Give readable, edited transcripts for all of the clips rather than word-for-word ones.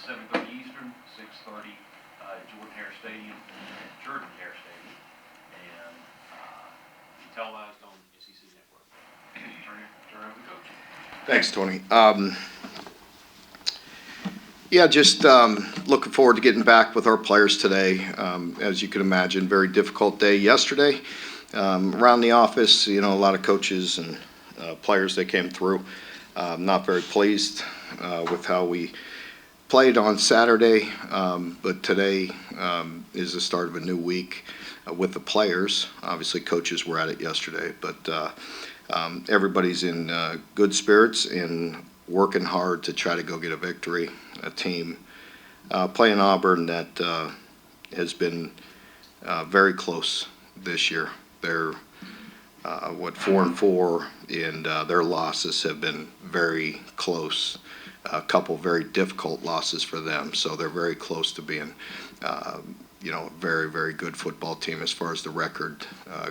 7:30 Eastern, 6:30 Jordan Hare Stadium, and televised on SEC Network. Turn over to Coach. Thanks, Tony. Yeah, just looking forward to getting back with our players today. As you can imagine, very difficult day yesterday. Around the office, a lot of coaches and players that came through. Not very pleased with how we played on Saturday, but today is the start of a new week with the players. Obviously, coaches were at it yesterday, but everybody's in good spirits and working hard to try to go get a victory. A team playing Auburn that has been very close this year. They're 4-4, and their losses have been very close. A couple very difficult losses for them, so they're very close to being a very, very good football team as far as the record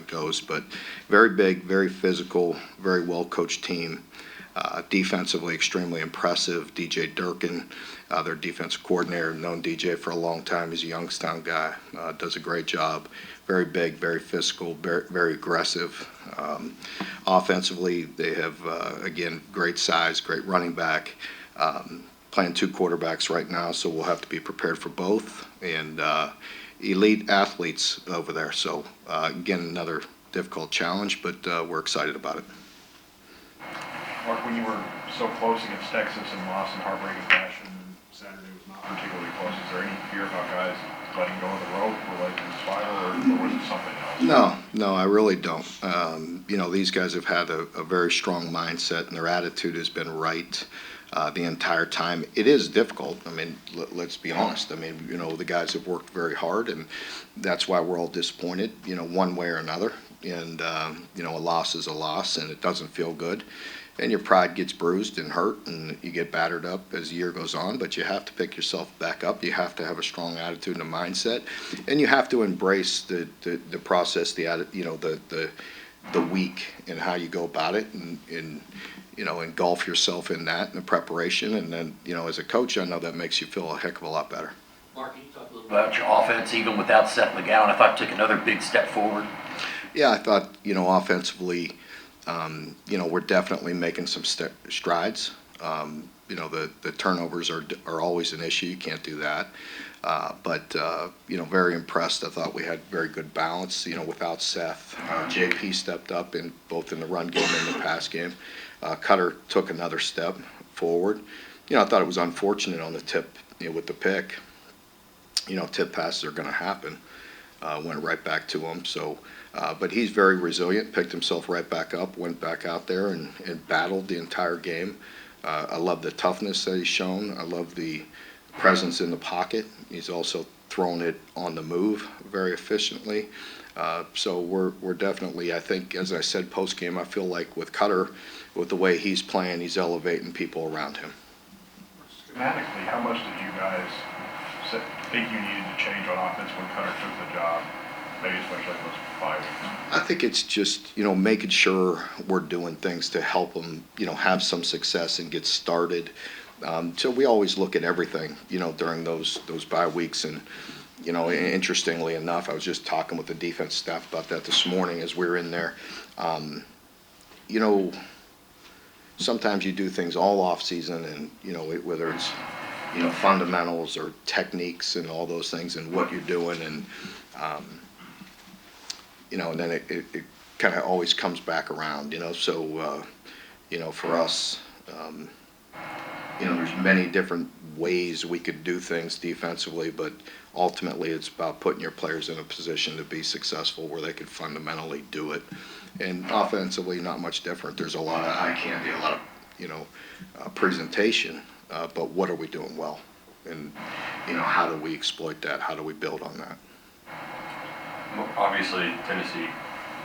goes. But very big, very physical, very well coached team. Defensively extremely impressive. DJ Durkin, their defensive coordinator, known DJ for a long time. He's a Youngstown guy, does a great job. Very big, very physical, very aggressive. Offensively, they have, again, great size, great running back. Playing two quarterbacks right now, so we'll have to be prepared for both. And elite athletes over there. So, again, another difficult challenge, but we're excited about it. Mark, when you were so close against Texas and lost in heartbreaking fashion, and Saturday was not particularly close, is there any fear about guys letting go of the rope or letting them spiral, or was it something else? No, I really don't. These guys have had a very strong mindset, and their attitude has been right the entire time. It is difficult. I mean, let's be honest. I mean, the guys have worked very hard, and that's why we're all disappointed, one way or another. And, a loss is a loss, and it doesn't feel good. And your pride gets bruised and hurt, and you get battered up as the year goes on. But you have to pick yourself back up. You have to have a strong attitude and a mindset, and you have to embrace the process, the week and how you go about it, and engulf yourself in that and the preparation. And then, as a coach, I know that makes you feel a heck of a lot better. Mark, can you talk a little about your offense, even without Seth McGowan? I thought it took another big step forward. Yeah, I thought, offensively, we're definitely making some strides. The turnovers are always an issue. You can't do that. But very impressed. I thought we had very good balance, without Seth. JP stepped up in both in the run game and the pass game. Cutter took another step forward. I thought it was unfortunate on the tip, with the pick. Tip passes are going to happen. Went right back to him. So, but he's very resilient, picked himself right back up, went back out there and battled the entire game. I love the toughness that he's shown. I love the presence in the pocket. He's also thrown it on the move very efficiently. So we're definitely, I think, as I said post-game, I feel like with Cutter, with the way he's playing, he's elevating people around him. Schematically, how much did you guys think you needed to change on offense when Cutter took the job, maybe especially those 5 weeks? I think it's just, making sure we're doing things to help them, have some success and get started. So we always look at everything, during those bye weeks. And, interestingly enough, I was just talking with the defense staff about that this morning as we were in there. Sometimes you do things all off season, and, whether it's, fundamentals or techniques and all those things and what you're doing. And, and then it kind of always comes back around, So, for us, there's many different ways we could do things defensively, but ultimately it's about putting your players in a position to be successful where they could fundamentally do it. And offensively, not much different. There's a lot of eye candy, a lot of presentation, but what are we doing well? And, how do we exploit that? How do we build on that? Well, obviously, Tennessee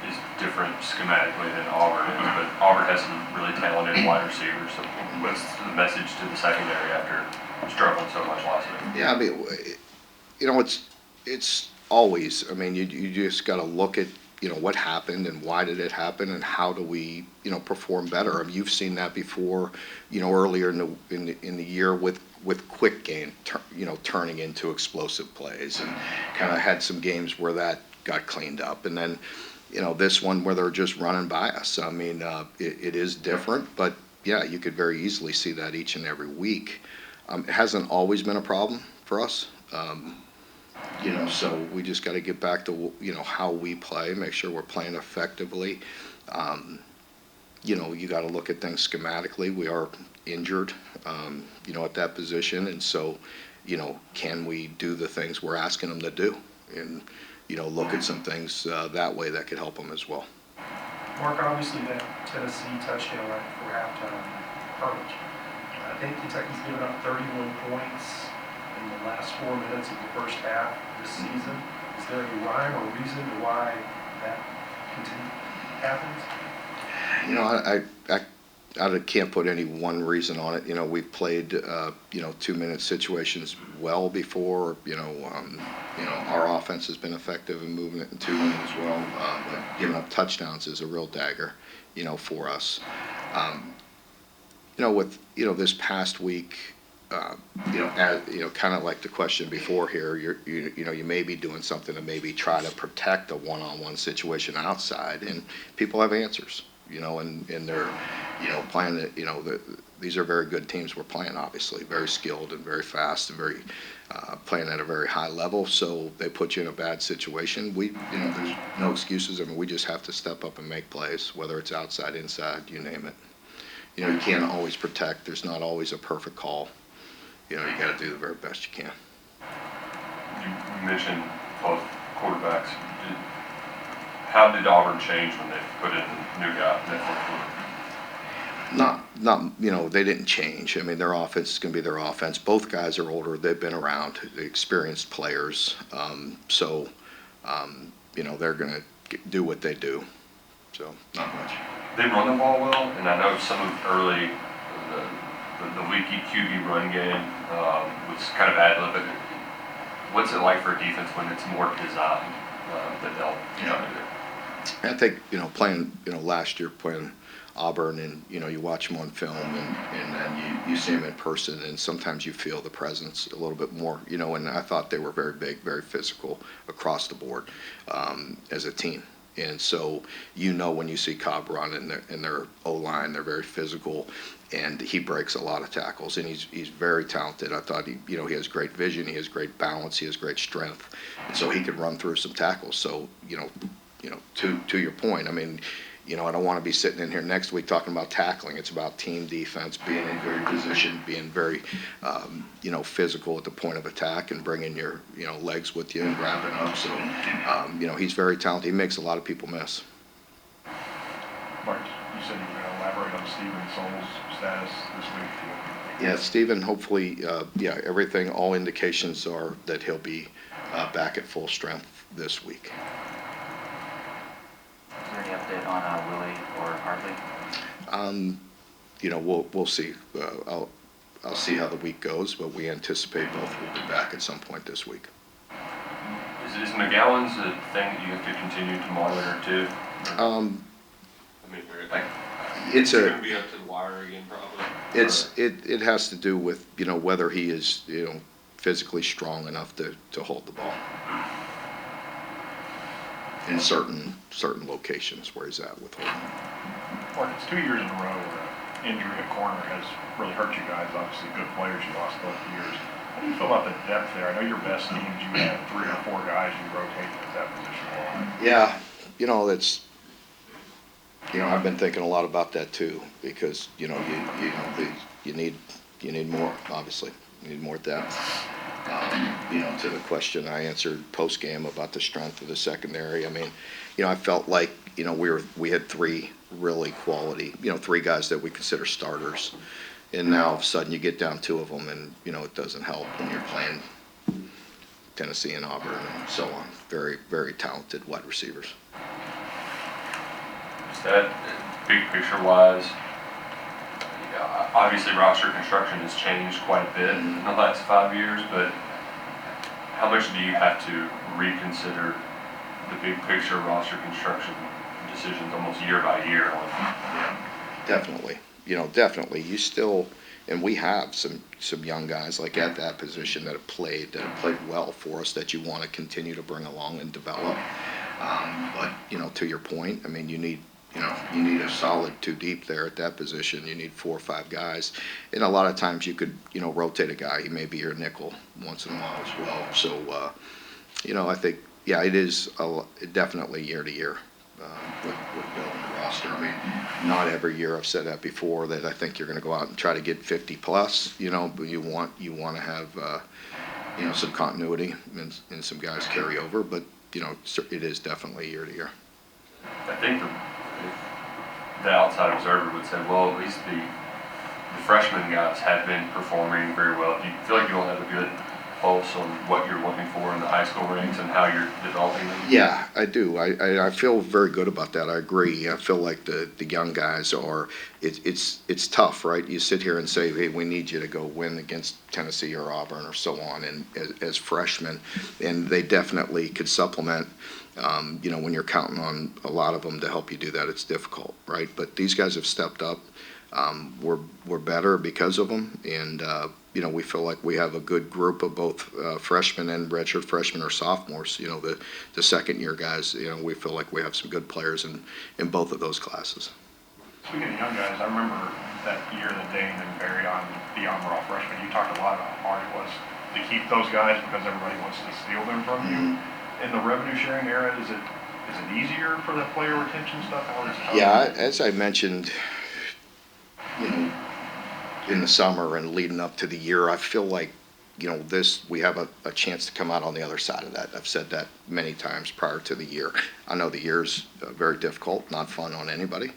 is different schematically than Auburn is, but Auburn has some really talented wide receivers. So what's the message to the secondary after struggling so much last week? Yeah, I mean, it's always, I mean, you just got to look at, what happened and why did it happen and how do we, perform better. I mean, you've seen that before, earlier in the year with with quick game, turning into explosive plays, and kind of had some games where that got cleaned up. And then, this one where they're just running by us. I mean, it is different, but yeah, you could very easily see that each and every week. It hasn't always been a problem for us. So we just got to get back to, how we play, make sure we're playing effectively. You got to look at things schematically. We are injured, at that position. And so, can we do the things we're asking them to do? And, look at some things that way that could help them as well. Mark, obviously that Tennessee touchdown right before halftime hurt. I think Kentucky's given up 31 points in the last 4 minutes of the first half this season. Is there any rhyme or reason to why that happens? I can't put any one reason on it. We've played, 2-minute situations well before. Our offense has been effective in moving it in 2 minutes as well. But giving up touchdowns is a real dagger, for us. With this past week, kind of like the question before here, you may be doing something to maybe try to protect a one-on-one situation outside, and people have answers. And they're, playing, these are very good teams we're playing, obviously, very skilled and very fast and very, playing at a very high level. So they put you in a bad situation. There's no excuses. I mean, we just have to step up and make plays, whether it's outside, inside, you name it. You can't always protect. There's not always a perfect call. You got to do the very best you can. You mentioned both quarterbacks. How did Auburn change when they put in a new guy in that fourth quarter? They didn't change. I mean, their offense is going to be their offense. Both guys are older. They've been around, experienced players. They're going to do what they do. So, not much. They run the ball well, and I know some of early, the leaky QB run game was kind of ad-lib. But what's it like for a defense when it's more designed that they'll do? I think, playing, last year playing Auburn, and, you watch them on film, and then you see them in person, and sometimes you feel the presence a little bit more, and I thought they were very big, very physical across the board as a team. And so, when you see Cobb run in their O-line, they're very physical, and he breaks a lot of tackles, and he's very talented. I thought he has great vision, he has great balance, he has great strength, and so he could run through some tackles. So, to your point, I mean, I don't want to be sitting in here next week talking about tackling. It's about team defense, being in good position, being very, physical at the point of attack, and bringing your, legs with you and grabbing up. So, he's very talented. He makes a lot of people miss. Mark, you said you were going to elaborate on Stephen Soul's status this week. Yeah, Stephen, hopefully, everything, all indications are that he'll be back at full strength this week. Is there any update on Willie or Hartley? We'll see. I'll see how the week goes, but we anticipate both will be back at some point this week. Is McGowan's a thing that you have to continue to monitor too? I mean, Like, It's going to be up to the wire again, probably. it has to do with whether he is physically strong enough to hold the ball in certain locations where he's at with holding. Mark, it's 2 years in a row where injury at corner has really hurt you guys. Obviously, good players you lost both years. How do you feel about the depth there? I know your best teams, you have 3 or 4 guys you rotate at that position a lot. Yeah, that's. I've been thinking a lot about that too, because you need more. Obviously, you need more depth. To the question I answered post game about the strength of the secondary. I mean, I felt like we had 3 really quality, 3 guys that we consider starters, and now all of a sudden you get down 2 of them, and it doesn't help when you're playing Tennessee and Auburn and so on. Very, very talented wide receivers. is that big picture wise? Obviously, roster construction has changed quite a bit in the last 5 years, but how much do you have to reconsider the big picture roster construction decisions almost year by year? Definitely. Definitely. You still, And we have some young guys like at that position that have played well for us that you want to continue to bring along and develop. But, to your point, I mean, you need a solid two deep there at that position. You need 4 or 5 guys. And a lot of times you could, rotate a guy. He may be your nickel once in a while as well. So, I think, yeah, it is definitely year to year with building a roster. I mean, not every year, I've said that before, that I think you're going to go out and try to get 50 plus, but you want to have, some continuity and some guys carry over. But, it is definitely year to year. I think the outside observer would say, well, at least the freshman guys have been performing very well. Do you feel like you all have a good pulse on what you're looking for in the high school ranks and how you're developing them? Yeah, I do. I feel very good about that. I agree. I feel like the young guys are, it's tough, right? You sit here and say, hey, we need you to go win against Tennessee or Auburn or so on, and as freshmen, and they definitely could supplement. When you're counting on a lot of them to help you do that, it's difficult, right? But these guys have stepped up. We're better because of them, and we feel like we have a good group of both freshmen and redshirt freshmen or sophomores. The second year guys. We feel like we have some good players in both of those classes. Speaking of young guys, I remember that year that Dane and Barry on the Auburn all freshmen. You talked a lot about how hard it was to keep those guys because everybody wants to steal them from you. In the revenue sharing era, is it easier for the player retention stuff? Yeah, as I mentioned, in the summer and leading up to the year, I feel like, we have a chance to come out on the other side of that. I've said that many times prior to the year. I know the year's very difficult, not fun on anybody,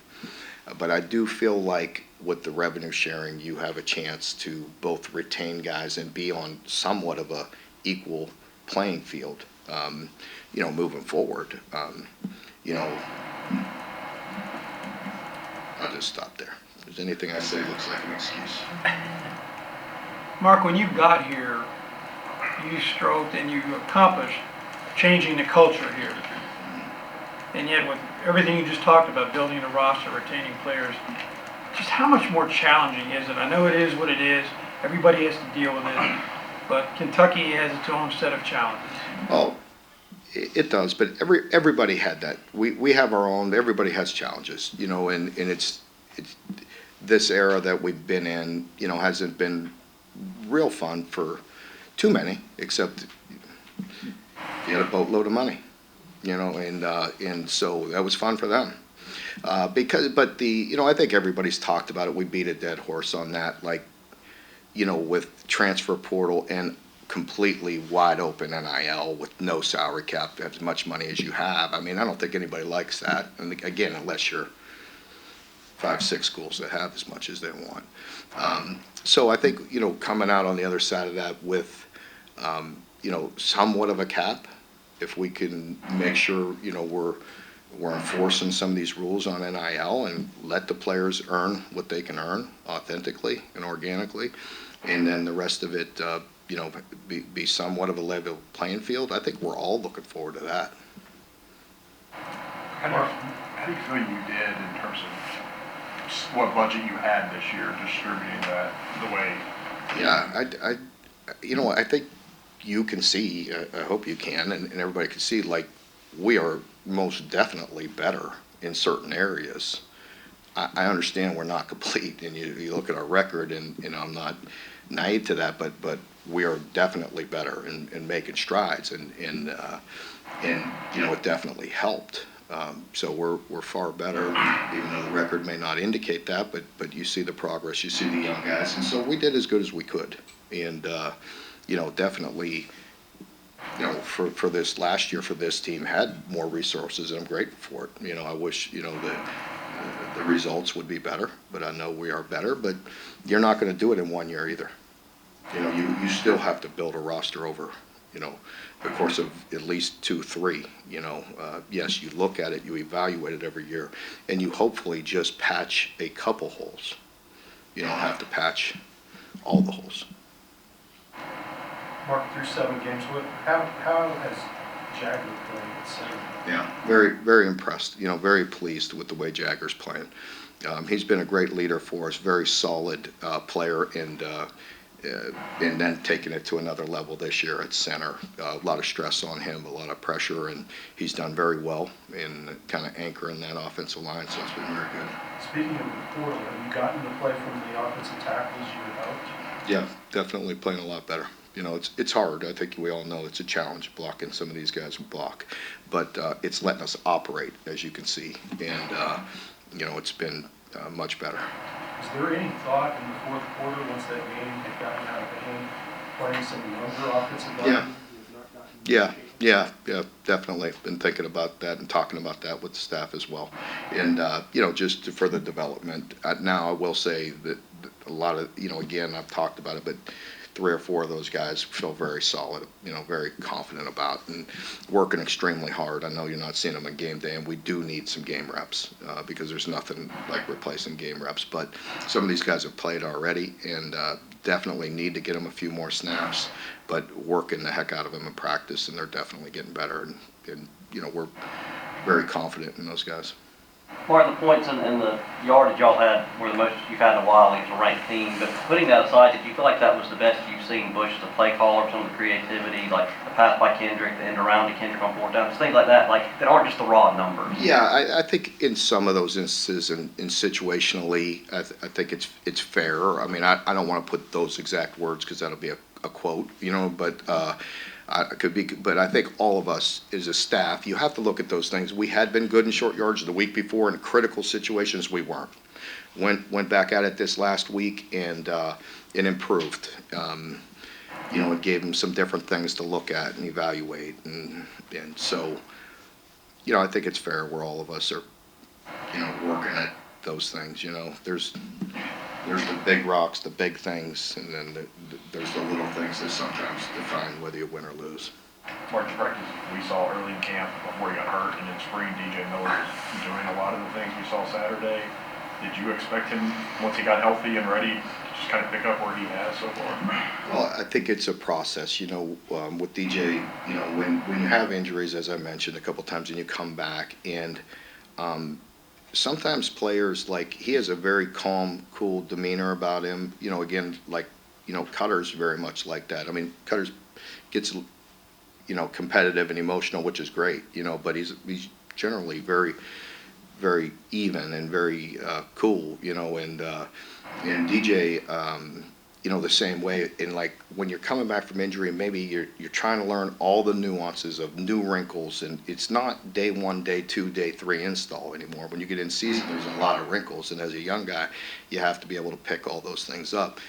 but I do feel like with the revenue sharing, you have a chance to both retain guys and be on somewhat of a equal playing field, moving forward. I'll just stop there. If there's anything I say looks like an excuse. Mark, when you got here, you stroked and you accomplished changing the culture here. And yet with everything you just talked about, building a roster, retaining players, just how much more challenging is it? I know it is what it is. Everybody has to deal with it. But Kentucky has its own set of challenges. Well, it does, but everybody had that. We have our own. Everybody has challenges, and it's this era that we've been in, hasn't been real fun for too many, except you had a boatload of money, and so that was fun for them. I think everybody's talked about it. We beat a dead horse on that, with transfer portal and completely wide open NIL with no salary cap, as much money as you have. I mean, I don't think anybody likes that. And again, unless you're 5-6 schools that have as much as they want. So I think, coming out on the other side of that with, somewhat of a cap, if we can make sure, we're enforcing some of these rules on NIL and let the players earn what they can earn authentically and organically, and then the rest of it, be somewhat of a level playing field. I think we're all looking forward to that. How do you feel you did in terms of what budget you had this year, distributing that the way? Yeah, I think you can see, I hope you can, and everybody can see, we are most definitely better in certain areas. I understand we're not complete, and you look at our record, and I'm not naive to that, but we are definitely better in making strides, and it definitely helped. So we're far better, even though the record may not indicate that, but you see the progress, you see the young guys, and so we did as good as we could, and definitely. For this last year, for this team, had more resources, and I'm grateful for it. I wish, the results would be better, but I know we are better. But you're not going to do it in 1 year either. You still have to build a roster over, the course of at least 2-3. Yes, you look at it, you evaluate it every year, and you hopefully just patch a couple holes. You don't have to patch all the holes. Mark, through 7 games, how has Jagger played at center? Yeah, very, very impressed. Very pleased with the way Jagger's playing. He's been a great leader for us, very solid player, and then taking it to another level this year at center. A lot of stress on him, a lot of pressure, and he's done very well in kind of anchoring that offensive line, so it's been very good. Speaking of the portal, have you gotten to play from the offensive tackles you had hoped? Yeah, definitely playing a lot better. You know, it's hard. I think we all know it's a challenge blocking some of these guys who block, but it's letting us operate, as you can see, and you know, it's been much better. Is there any thought in the fourth quarter, once that game had gotten out of hand, playing some younger offensive linemen who have not gotten Yeah, definitely. Been thinking about that and talking about that with the staff as well. And, you know, just for the development. Now, I will say that a lot of, you know, again, I've talked about it, but 3 or 4 of those guys feel very solid, you know, very confident about and working extremely hard. I know you're not seeing them on game day, and we do need some game reps because there's nothing like replacing game reps. But some of these guys have played already and definitely need to get them a few more snaps, but working the heck out of them in practice, and they're definitely getting better. And you know, we're very confident in those guys. Mark, the points and the yardage y'all had were the most you've had in a while against a ranked team. But putting that aside, did you feel like that was the best you've seen Bush as a play caller, some of the creativity, like the pass by Kendrick, the end around to Kendrick on 4th down, just things like that, like that aren't just the raw numbers? Yeah, I think in some of those instances and situationally, I think it's fair. I mean, I don't want to put those exact words because that'll be a quote, you know, but but I think all of us as a staff, you have to look at those things. We had been good in short yards the week before. In critical situations, we weren't. Went back at it this last week and it improved. You know, it gave them some different things to look at and evaluate, and so, you know, I think it's fair where all of us are, you know, working at those things. You know, there's the big rocks, the big things, and then there's the little things that sometimes define whether you win or lose. March practice we saw early in camp before he got hurt, and in spring DJ Miller was doing a lot of the things we saw Saturday. Did you expect him, once he got healthy and ready, to just kind of pick up where he has so far? Well, I think it's a process, you know, with DJ, you know, when you have injuries, as I mentioned a couple times, and you come back, and sometimes players, like, he has a very calm, cool demeanor about him, you know, again, like, you know, Cutter's very much like that. I mean, Cutter's gets, you know, competitive and emotional, which is great, you know, but he's generally very, very even and very cool, you know, and DJ, you know, the same way. And like when you're coming back from injury, maybe you're trying to learn all the nuances of new wrinkles, and it's not day 1, day 2, day 3 install anymore. When you get in season, there's a lot of wrinkles, and as a young guy, you have to be able to pick all those things up.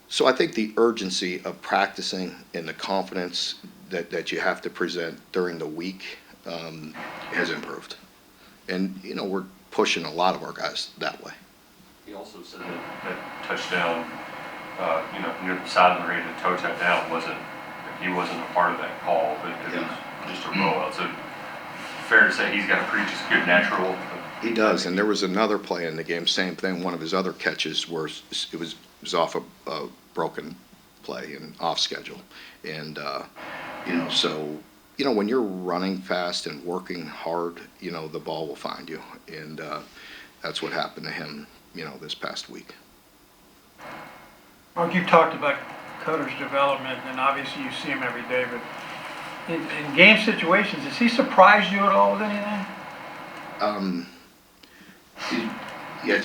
So I think the urgency of practicing and the confidence that you have to present during the week has improved. And, you know, we're pushing a lot of our guys that way. He also said that touchdown, you know, near the sideline, the toe tap down he wasn't a part of that call, but it was just a rollout. So fair to say he's got a pretty just good natural. He does, and there was another play in the game, same thing. One of his other catches where it was off a broken play and off schedule, and you know, so. You know, when you're running fast and working hard, you know, the ball will find you. And that's what happened to him, you know, this past week. Mark, you've talked about Cutter's development, and obviously you see him every day, but in game situations, has he surprised you at all with anything? Yeah,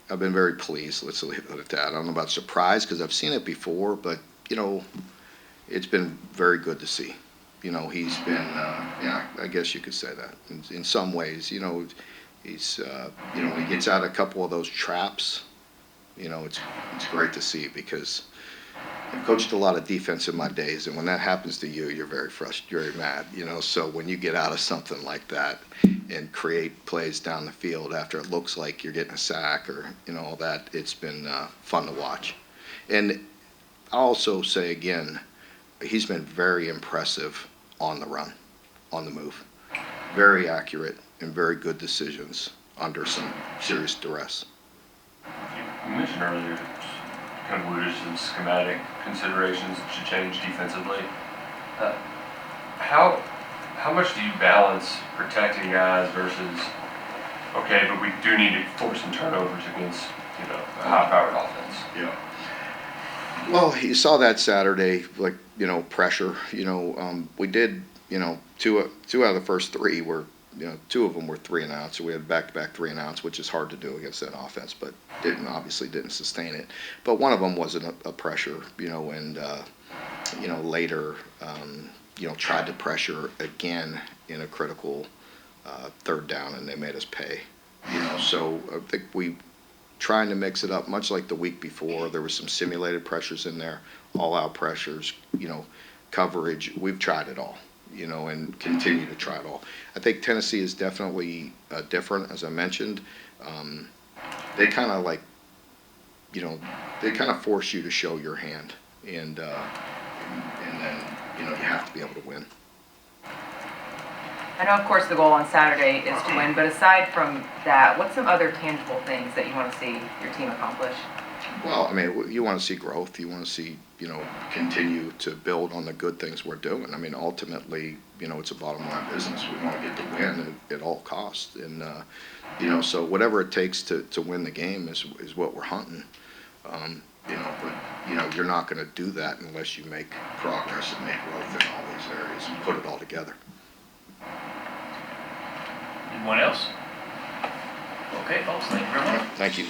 I've been very pleased, let's leave it at that. I don't know about surprise because I've seen it before, but, you know, it's been very good to see. You know, he's been, yeah, I guess you could say that. In some ways, you know, he's, you know, when he gets out a couple of those traps, you know, it's great to see because I've coached a lot of defense in my days, and when that happens to you, you're very frustrated, you're mad, you know. So when you get out of something like that and create plays down the field after it looks like you're getting a sack or, you know, all that, it's been fun to watch. And I'll also say again, he's been very impressive on the run, on the move. Very accurate and very good decisions under some serious duress. You mentioned earlier kind of alluded to schematic considerations that should change defensively. How much do you balance protecting guys versus Okay, but we do need to force some turnovers against, you know, a high-powered offense. Yeah. Well, you saw that Saturday, like, you know, pressure, you know, we did, you know, two out of the first three were, you know, two of them were 3 and outs, so we had back-to-back 3 and outs, which is hard to do against that offense, but obviously didn't sustain it. But one of them wasn't a pressure, you know, and, you know, later, you know, tried to pressure again in a critical, third down, and they made us pay, you know, so I think we trying to mix it up, much like the week before. There was some simulated pressures in there, all-out pressures, you know, coverage. We've tried it all, you know, and continue to try it all. I think Tennessee is definitely different, as I mentioned. They kind of like, you know, they kind of force you to show your hand, and then, you know, you have to be able to win. I know, of course, the goal on Saturday is to win, but aside from that, what's some other tangible things that you want to see your team accomplish? Well, I mean, you want to see growth. You want to see, you know, continue to build on the good things we're doing. I mean, ultimately, you know, it's a bottom line business. We want to get the win at all costs. And, you know, so whatever it takes to win the game is what we're hunting. You know, but, you know, you're not going to do that unless you make progress and make growth in all these areas and put it all together. Anyone else? Okay, folks, thank you very much. Thank you.